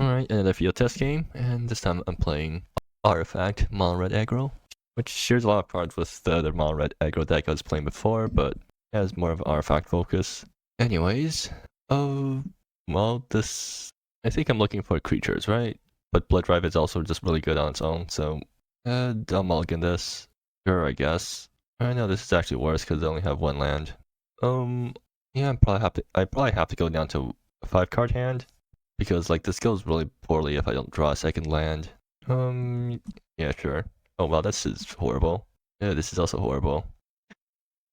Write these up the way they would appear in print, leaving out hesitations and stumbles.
Alright, another field test game, and this time I'm playing Artifact Mono Red Aggro, which shares a lot of cards with the other Mono Red Aggro deck I was playing before, but has more of an Artifact focus. Anyways, well, I think I'm looking for creatures, right? But Blood Drive is also just really good on its own, so I'll mulligan this. Sure, I guess. I know this is actually worse because I only have one land. Yeah, I probably have to go down to a 5-card hand. Because, like, this goes really poorly if I don't draw a second land. Yeah, sure. Oh, well, this is horrible. Yeah, this is also horrible.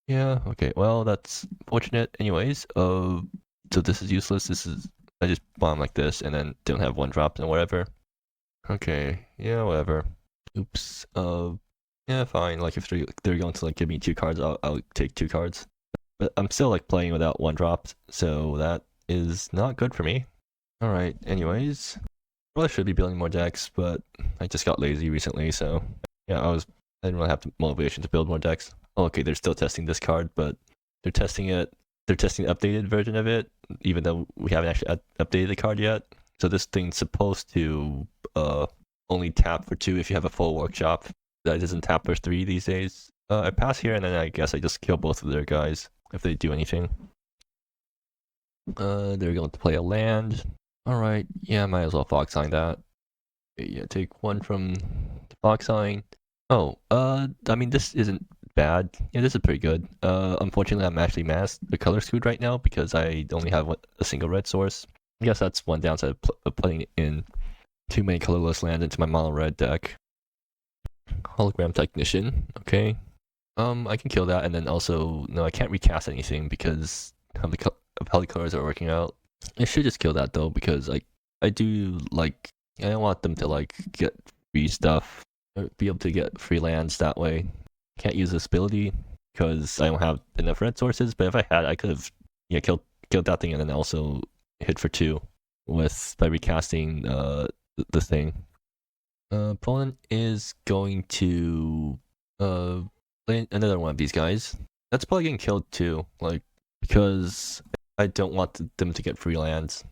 Yeah, okay, well, that's fortunate. Anyways, so this is useless. I just bomb like this and then don't have one drop and whatever. Okay, yeah, whatever. Oops. Yeah, fine. Like, if they're going to, like, give me 2 cards, I'll take 2 cards. But I'm still, like, playing without one drop, so that is not good for me. Alright, anyways, probably should be building more decks, but I just got lazy recently, so yeah, I didn't really have the motivation to build more decks. Oh, okay, they're still testing this card, but they're testing the updated version of it, even though we haven't actually updated the card yet. So this thing's supposed to only tap for 2 if you have a full workshop. That doesn't tap for 3 these days. I pass here, and then I guess I just kill both of their guys if they do anything. They're going to play a land. Alright, yeah, might as well Fox Sign that. Okay, yeah, take 1 from the Fox Sign. Oh, I mean, this isn't bad. Yeah, this is pretty good. Unfortunately, I'm actually the color screwed right now because I only have a single red source. I guess that's one downside of putting in too many colorless lands into my mono red deck. Hologram Technician, okay. I can kill that, and then also, no, I can't recast anything because of how the colors are working out. I should just kill that though, because I don't want them to like get free stuff or be able to get free lands that way. Can't use this ability because I don't have enough red sources, but if I had, I could have killed that thing and then also hit for 2 by recasting the thing. Opponent is going to play another one of these guys. That's probably getting killed too, like, because I don't want them to get free lands.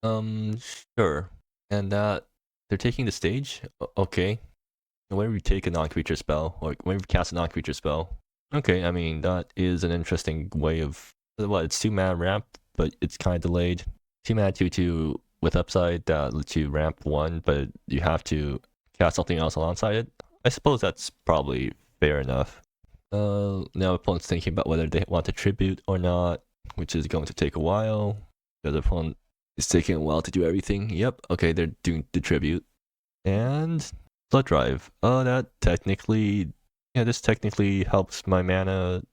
Sure. And that they're taking the stage? Okay. Whenever you take a non-creature spell, or whenever you cast a non-creature spell. Okay, I mean, that is an interesting way of... it's 2 mana ramp, but it's kind of delayed. 2 mana 2/2 with upside that lets you ramp 1, but you have to cast something else alongside it. I suppose that's probably fair enough. Now opponent's thinking about whether they want to tribute or not, which is going to take a while. The other opponent is taking a while to do everything. Yep, okay, they're doing the tribute. And Blood Drive. This technically helps my mana.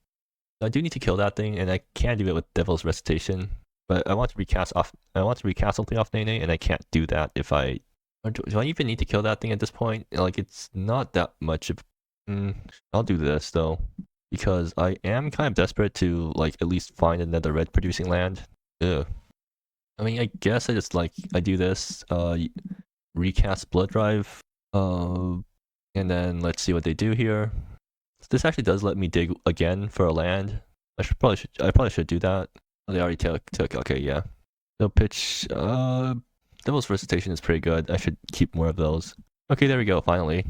I do need to kill that thing, and I can't do it with Devil's Recitation. But I want to recast something off Nene, and I can't do that if I... do I even need to kill that thing at this point? Like, it's not that much of... I'll do this though, because I am kind of desperate to like at least find another red producing land. Ugh. I mean, I guess I do this, recast Blood Drive, and then let's see what they do here. This actually does let me dig again for a land. I probably should do that. Oh, they already took. Okay, yeah. So pitch. Devil's Recitation is pretty good. I should keep more of those. Okay, there we go. Finally.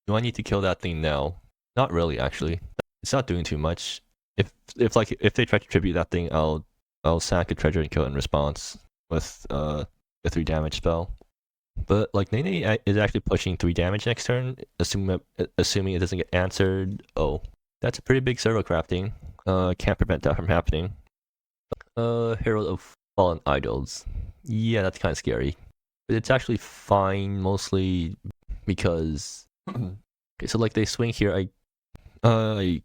Do I need to kill that thing now? Not really, actually. It's not doing too much. If they try to tribute that thing, I'll sack a treasure and kill it in response with a 3 damage spell. But like Nene is actually pushing 3 damage next turn, assuming it doesn't get answered. Oh, that's a pretty big servo crafting. Can't prevent that from happening. Herald of Fallen Idols. Yeah, that's kind of scary. But it's actually fine, mostly because... Okay, so like they swing here, I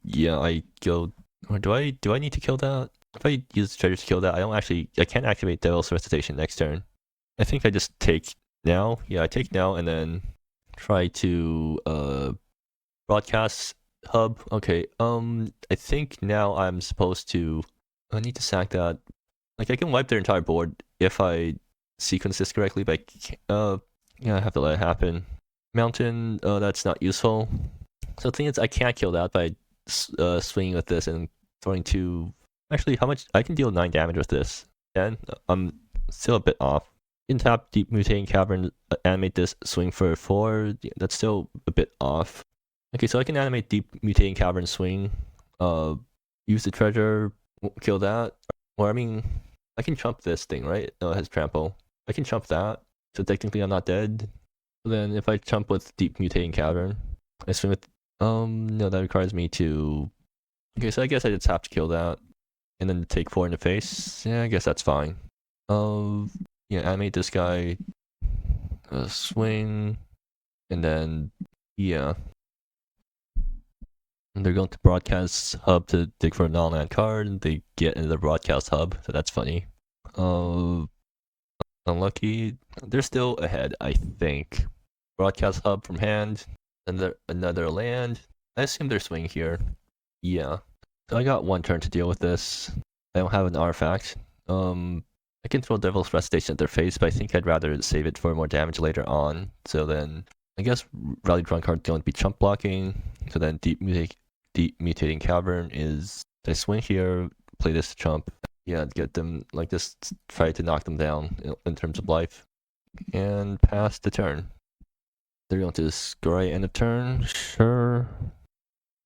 go... Or do I need to kill that? If I use treasure to kill that, I can't activate Devil's Recitation next turn. I think I just take now. Yeah, I take now and then try to broadcast hub. Okay, I think now I'm supposed to... I need to sack that. Like, I can wipe their entire board if I sequence this correctly, but yeah, I have to let it happen. Mountain, that's not useful. So the thing is, I can't kill that by swinging with this and throwing 2... Actually, how much? I can deal 9 damage with this. 10? I'm still a bit off. can tap Deep Mutating Cavern, animate this, swing for 4. Yeah, that's still a bit off. Okay, so I can animate Deep Mutating Cavern, swing, use the treasure, kill that. Or I mean, I can chump this thing, right? No, it has trample. I can chump that, so technically I'm not dead. So then if I chump with Deep Mutating Cavern, I swing with, no, that requires me to, okay, so I guess I just have to kill that, and then take 4 in the face. Yeah, I guess that's fine. Yeah, animate this guy, swing, and then, yeah. And they're going to broadcast hub to dig for a non-land card, and they get into the broadcast hub, so that's funny. Unlucky. They're still ahead, I think. Broadcast hub from hand, and another land. I assume they're swinging here. Yeah. So I got 1 turn to deal with this. I don't have an artifact. I can throw Devil's Restoration at their face, but I think I'd rather save it for more damage later on. So then, I guess Rally Drunk Card's going to be chump blocking. So then Deep Mutating Cavern is, I swing here, play this chump. Yeah, get them, like this, try to knock them down in terms of life. And pass the turn. They're going to scry end of turn, sure.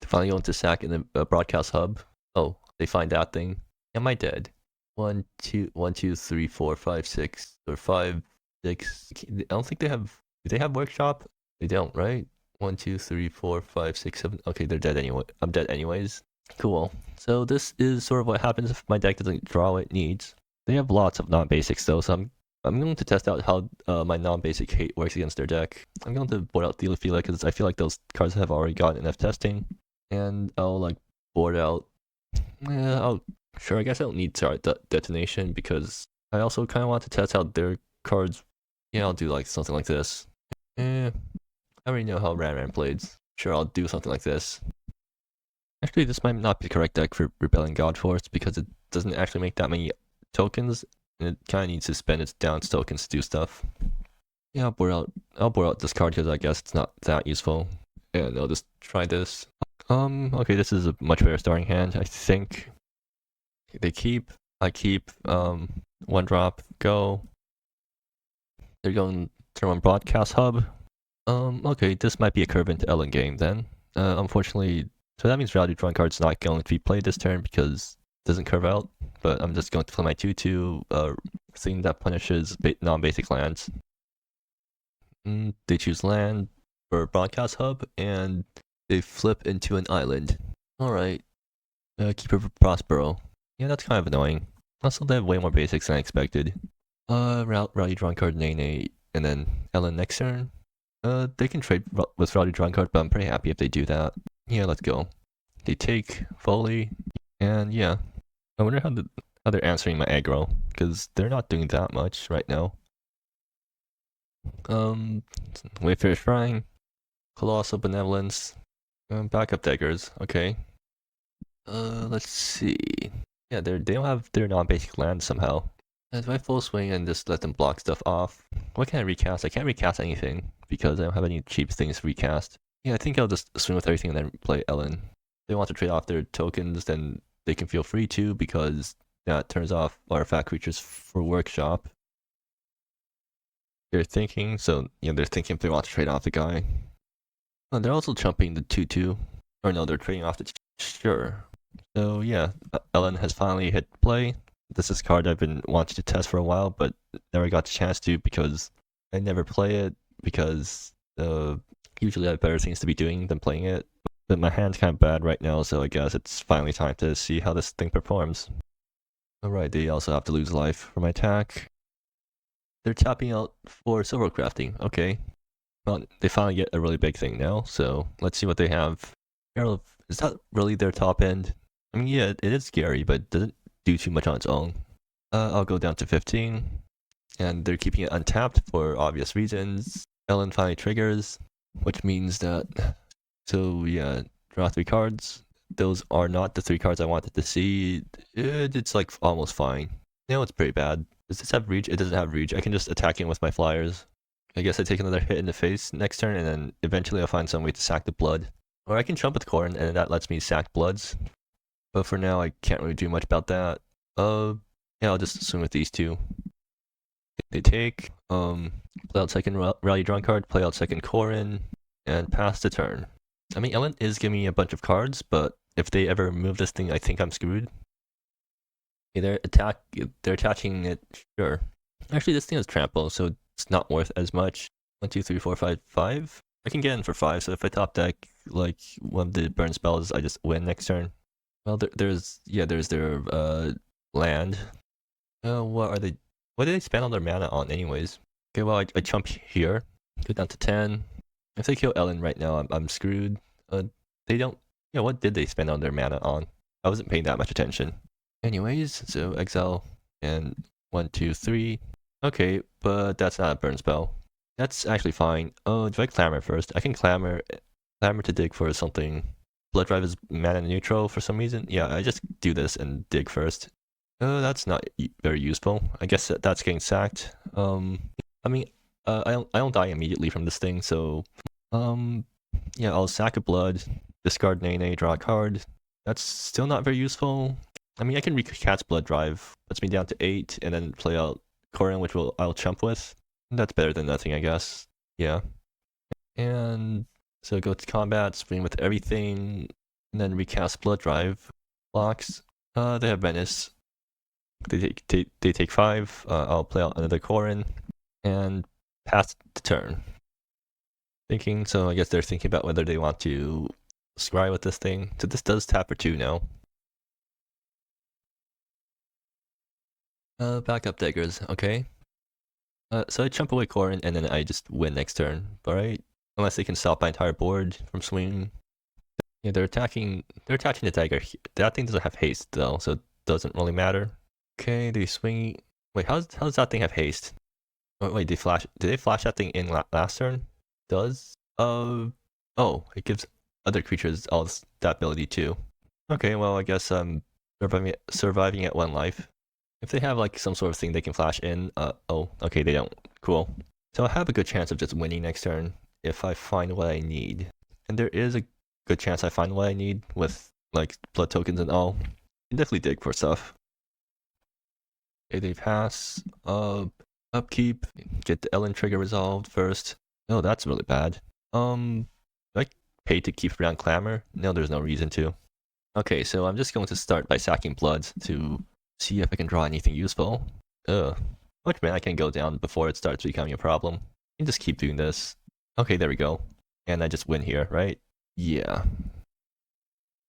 Finally going to sack in the broadcast hub. Oh, they find that thing. Am I dead? 1, 2, 1, 2, 3, 4, 5, 6, or 5, 6. I don't think they have. Do they have workshop? They don't, right? 1, 2, 3, 4, 5, 6, 7. Okay, they're dead anyway. I'm dead anyways. Cool. So this is sort of what happens if my deck doesn't draw what it needs. They have lots of non-basics though, so I'm going to test out how my non-basic hate works against their deck. I'm going to board out Theophila because I feel like those cards have already gotten enough testing. And I'll like board out. Sure, I guess I don't need detonation because I also kind of want to test out their cards. Yeah, I'll do like something like this. I already know how Ran plays. Sure, I'll do something like this. Actually, this might not be the correct deck for Rebellion Godforce because it doesn't actually make that many tokens, and it kind of needs to spend its downs tokens to do stuff. Yeah, I'll board out this card because I guess it's not that useful. And I'll just try this. Okay, this is a much better starting hand, I think. They keep, I keep, 1 drop, go. They're going turn 1 broadcast hub. Okay, this might be a curve into Ellen game then. Unfortunately, so that means Rowdy Drunk Card's not going to be played this turn because it doesn't curve out, but I'm just going to play my 2/2, thing that punishes non-basic lands. They choose land for broadcast hub, and they flip into an island. Alright. Keeper Prospero. Yeah, that's kind of annoying. Also, they have way more basics than I expected. Rowdy Drunkard, Nene, and then Ellen next turn. They can trade with Rowdy Drunkard, but I'm pretty happy if they do that. Yeah, let's go. They take Foley, and yeah. I wonder how they're answering my aggro, because they're not doing that much right now. Wayfarer Shrine, Colossal Benevolence, Backup Daggers, okay. Let's see. Yeah, they don't have their non-basic land somehow. Do I full swing and just let them block stuff off? What can I recast? I can't recast anything because I don't have any cheap things to recast. Yeah, I think I'll just swing with everything and then play Ellen. If they want to trade off their tokens, then they can feel free to because that turns off artifact creatures for workshop. They're thinking, so yeah, they're thinking if they want to trade off the guy. Oh, they're also jumping the 2/2. Or no, they're trading off the sure. So yeah, Ellen has finally hit play. This is a card I've been wanting to test for a while, but never got the chance to because I never play it because usually I have better things to be doing than playing it. But my hand's kind of bad right now, so I guess it's finally time to see how this thing performs. Alright, they also have to lose life for my attack. They're tapping out for silver crafting, okay. Well, they finally get a really big thing now, so let's see what they have. Is that really their top end? I mean, yeah, it is scary, but it doesn't do too much on its own. I'll go down to 15, and they're keeping it untapped for obvious reasons. Ellen finally triggers, which means that, so yeah, draw 3 cards. Those are not the 3 cards I wanted to see. It's like almost fine. No, it's pretty bad. Does this have reach? It doesn't have reach. I can just attack him with my flyers. I guess I take another hit in the face next turn, and then eventually I'll find some way to sack the blood. Or I can jump with Corn, and that lets me sack bloods. But for now, I can't really do much about that. Yeah, I'll just swing with these 2. They take, play out second Rally Drunkard, play out second Corin, and pass the turn. I mean, Ellen is giving me a bunch of cards, but if they ever move this thing, I think I'm screwed. Okay, they're attaching it, sure. Actually, this thing is trample, so it's not worth as much. 1, 2, 3, 4, 5, 5. I can get in for 5, so if I top deck like one of the burn spells, I just win next turn. Well, there's their land. What are they? What did they spend all their mana on, anyways? Okay, well I chump here, go down to 10. If they kill Ellen right now, I'm screwed. They don't. Yeah, what did they spend on their mana on? I wasn't paying that much attention. Anyways, so exile and 1, 2, 3. Okay, but that's not a burn spell. That's actually fine. Oh, do I clamor first? I can clamor to dig for something. Blood Drive is mana neutral for some reason. Yeah, I just do this and dig first. That's not very useful. I guess that's getting sacked. I mean, I don't die immediately from this thing, so yeah, I'll sack a blood, discard Nene, draw a card. That's still not very useful. I mean, I can recast Blood Drive, puts me down to 8, and then play out Corin, which I'll chump with. That's better than nothing, I guess. Yeah. And so go to combat, swing with everything, and then recast Blood Drive. Blocks. They have menace. They take 5. I'll play out another Corin, and pass the turn. Thinking, so I guess they're thinking about whether they want to scry with this thing. So this does tap for 2 now. Backup daggers, okay. So I chump away Corin and then I just win next turn, alright? Unless they can stop my entire board from swinging. Yeah, they're attacking the dagger. That thing doesn't have haste though, so it doesn't really matter. Okay, they swing. Wait, how does that thing have haste? Oh, wait, did they flash that thing in last turn? Does? Oh, it gives other creatures all that ability too. Okay, well I guess I'm surviving at 1 life. If they have like some sort of thing they can flash in, oh, okay, they don't. Cool. So I have a good chance of just winning next turn if I find what I need. And there is a good chance I find what I need with like blood tokens and all. I can definitely dig for stuff. Okay, they pass. Upkeep. Get the Ellen trigger resolved first. Oh, that's really bad. Do I pay to keep around Clamor? No, there's no reason to. Okay, so I'm just going to start by sacking blood to see if I can draw anything useful. How much mana I can go down before it starts becoming a problem? And just keep doing this. Okay, there we go. And I just win here, right? Yeah.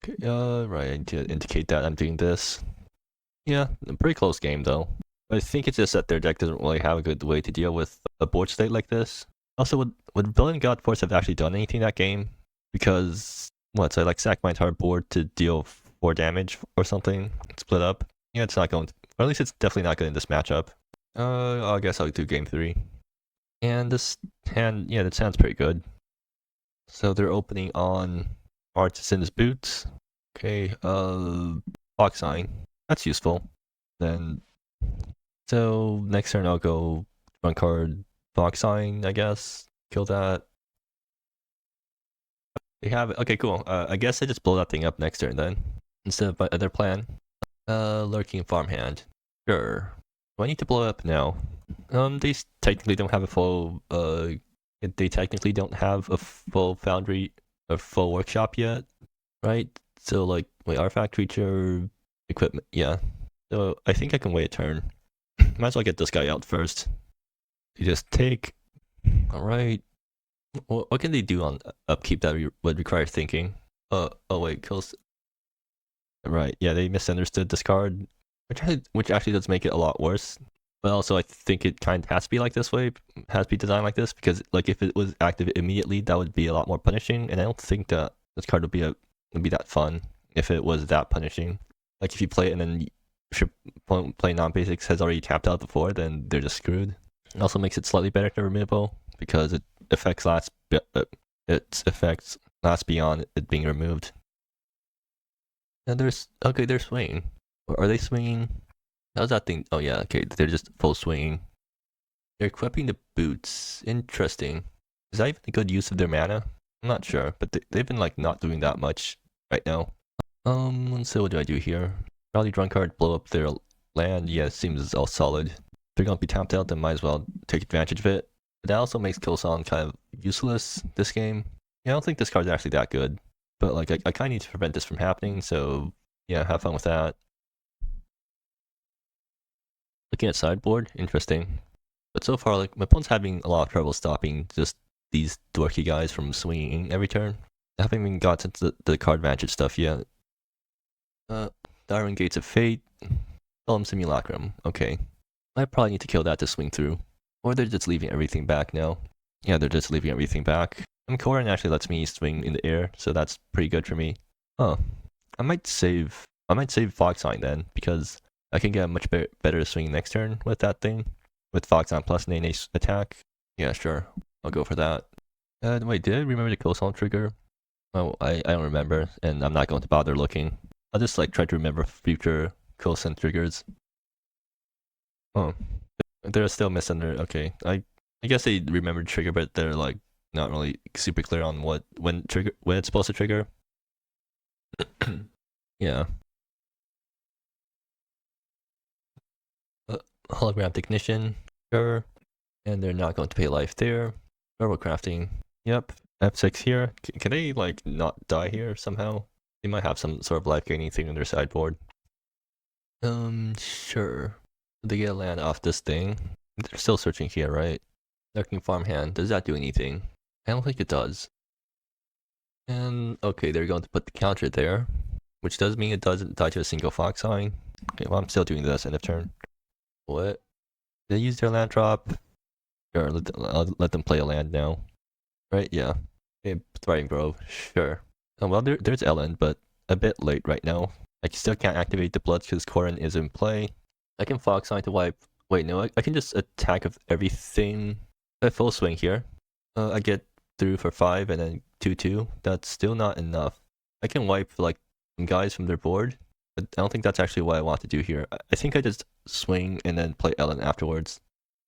Okay, right, I need to indicate that I'm doing this. Yeah, a pretty close game though. I think it's just that their deck doesn't really have a good way to deal with a board state like this. Also, would Villain God Force have actually done anything that game? Because, what, so I like sack my entire board to deal 4 damage or something? Split up? Yeah, it's not going to, or at least it's definitely not good in this matchup. I guess I'll do game 3. And this hand, yeah, that sounds pretty good. So they're opening on Artisan's Boots. Okay, Fox Sign. That's useful. Then, so next turn I'll go 1 card Fox Sign, I guess. Kill that. They have it. Okay, cool. I guess I just blow that thing up next turn then, instead of my other plan. Lurking Farmhand. Sure. Do I need to blow up? No. They technically don't have a full, they technically don't have a full foundry, a full workshop yet, right? So like, wait, artifact creature, equipment, yeah. So I think I can wait a turn. Might as well get this guy out first. You just take, alright. What can they do on upkeep that would require thinking? Oh wait, kills. Right, yeah, they misunderstood discard, which actually does make it a lot worse. But also, I think it kind of has to be like this way, has to be designed like this, because like if it was active immediately, that would be a lot more punishing, and I don't think that this card would be that fun if it was that punishing. Like if you play it and then if your opponent playing non-basics has already tapped out before, then they're just screwed. It also makes it slightly better to removal because its effects last beyond it being removed. And they're swinging. Or are they swinging? How's that thing? Oh yeah, okay, they're just full swinging. They're equipping the boots. Interesting. Is that even a good use of their mana? I'm not sure, but they've been like not doing that much right now. So what do I do here? Rally Drunkard, blow up their land. Yeah, it seems all solid. they're gonna be tapped out, then might as well take advantage of it. But that also makes Killsong kind of useless this game. Yeah, I don't think this card's actually that good. But like I kinda need to prevent this from happening, so yeah, have fun with that. Looking at sideboard, interesting. But so far, like my opponent's having a lot of trouble stopping just these dorky guys from swinging every turn. I haven't even got to the card advantage stuff yet. Darwin Gates of Fate, Solemn Simulacrum. Okay, I probably need to kill that to swing through, or they're just leaving everything back now. Yeah, they're just leaving everything back. And Corin actually lets me swing in the air, so that's pretty good for me. Oh, I might save Foxine then, because I can get a much better swing next turn with that thing. With Foxine plus Nene's attack. Yeah, sure. I'll go for that. Wait, did I remember the Killsong trigger? Oh, I don't remember, and I'm not going to bother looking. I'll just like try to remember future Killsong triggers. Oh, they're still missing okay. I guess they remembered trigger, but they're like not really super clear on when it's supposed to trigger. Yeah. Hologram Technician, sure. And they're not going to pay life there. Turbo Crafting, yep. F6 here. Can they like not die here somehow? They might have some sort of life gaining thing on their sideboard. Sure. They get a land off this thing. They're still searching here, right? Lurking Farmhand, does that do anything? I don't think it does. And okay, they're going to put the counter there, which does mean it doesn't die to a single Foxine. Okay, well I'm still doing this end of turn. What? They use their land drop? Sure, let them play a land now. Right, yeah. Okay, Thriving Grove, sure. Oh, well, there's Ellen, but a bit late right now. I still can't activate the Blood because Corin is in play. I can Foxine to wipe. Wait, no, I can just attack of everything. At full swing here. I get through for 5 and then 2-2. That's still not enough. I can wipe like some guys from their board, but I don't think that's actually what I want to do here. I think I just swing and then play Ellen afterwards.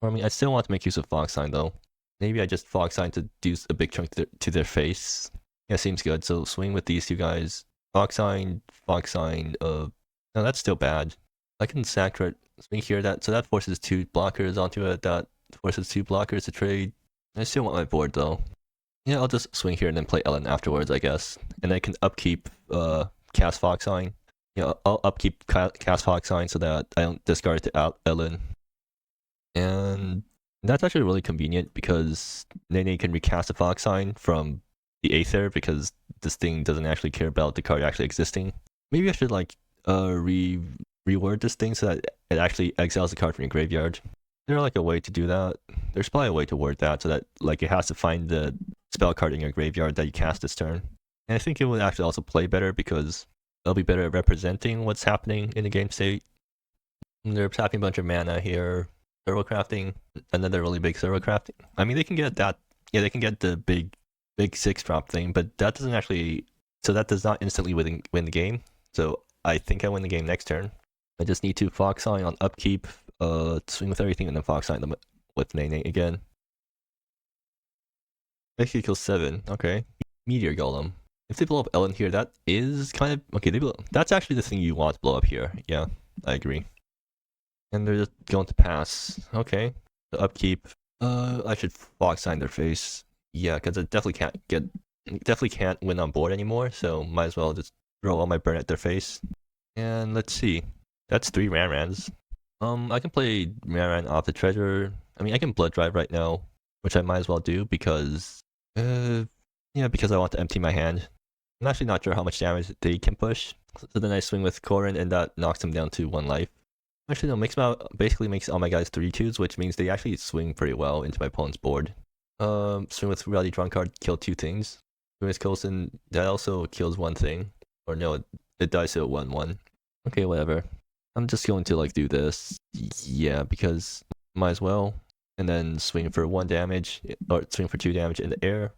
I mean, I still want to make use of Foxine though. Maybe I just Foxine to do a big chunk to their face. Yeah, seems good. So swing with these two guys. Foxine, no, that's still bad. I can Sacred swing here, so that forces 2 blockers onto it, that forces 2 blockers to trade. I still want my board though. Yeah, I'll just swing here and then play Ellen afterwards, I guess. And I can upkeep cast Foxine. Yeah, I'll upkeep cast Foxine so that I don't discard it to Ellen. And that's actually really convenient because Nene can recast a Foxine from the Aether because this thing doesn't actually care about the card actually existing. Maybe I should like reword this thing so that it actually exiles the card from your graveyard. There's like a way to do that. There's probably a way to word that so that like it has to find the spell card in your graveyard that you cast this turn. And I think it would actually also play better because it'll be better at representing what's happening in the game state. And they're tapping a bunch of mana here. Servo crafting, another really big servo crafting. I mean, they can get that. Yeah, they can get the big 6-drop thing, but that doesn't actually. So that does not instantly win the game. So I think I win the game next turn. I just need to Foxine on upkeep, swing with everything, and then Foxine them with Nene again. Basically kills 7. Okay. Meteor Golem. If they blow up Ellen here, that is kind of okay. That's actually the thing you want to blow up here. Yeah, I agree. And they're just going to pass. Okay. The upkeep. I should Foxine their face. Yeah, because I definitely can't win on board anymore. So might as well just throw all my burn at their face. And let's see. That's 3 Ranrans. I can play Ranran off the treasure. I mean, I can Blood Drive right now, which I might as well do because, because I want to empty my hand. I'm actually not sure how much damage they can push. So then I swing with Corin, and that knocks them down to 1 life. Actually, no, basically makes all my guys 3/2s, which means they actually swing pretty well into my opponent's board. Swing with Rowdy Drunkard, kill 2 things. Swing with Coulson, that also kills 1 thing. Or no, it dies to a 1/1. Okay, whatever. I'm just going to like do this. Yeah, because might as well. And then swing for 1 damage, or swing for 2 damage in the air.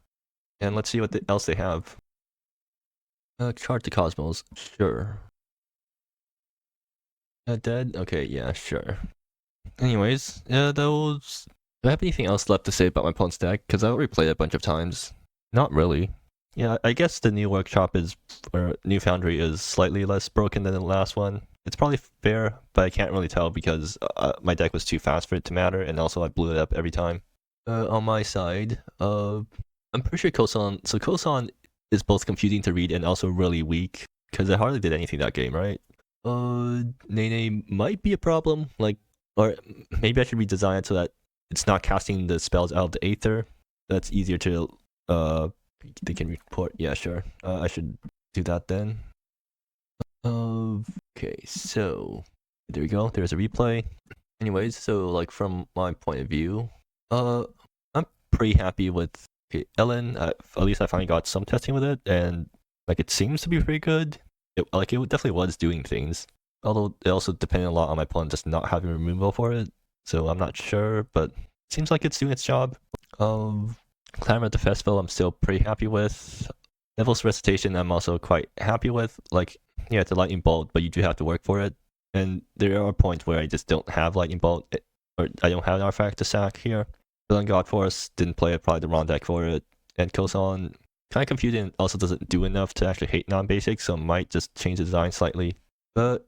And let's see what else they have. Chart the Cosmos, sure. Dead? Okay, yeah, sure. Anyways, those. Do I have anything else left to say about my opponent's deck? Because I already played it a bunch of times. Not really. Yeah, I guess the new workshop or new foundry is slightly less broken than the last one. It's probably fair, but I can't really tell because my deck was too fast for it to matter, and also I blew it up every time. On my side, I'm pretty sure Kosan. So Kosan is both confusing to read and also really weak because I hardly did anything that game, right? Nene might be a problem, like, or maybe I should redesign it so that it's not casting the spells out of the Aether. That's easier to, they can report. Yeah, sure. I should do that then. Okay, so there we go. There's a replay. Anyways, so like from my point of view, I'm pretty happy with Ellen. At least I finally got some testing with it, and like it seems to be pretty good. It definitely was doing things. Although it also depended a lot on my opponent just not having removal for it, so I'm not sure. But it seems like it's doing its job. Clamor at the Festival, I'm still pretty happy with. Devil's Recitation, I'm also quite happy with. Like, yeah, it's a lightning bolt, but you do have to work for it. And there are points where I just don't have lightning bolt, or I don't have an artifact to sack here. Villain God Force didn't play it, probably the wrong deck for it. And Kosan, kind of confusing, also doesn't do enough to actually hate non-basic, so might just change the design slightly. But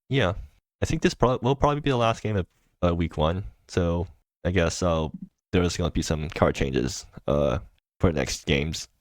yeah, I think this will probably be the last game of week 1. So I guess there's going to be some card changes for next games.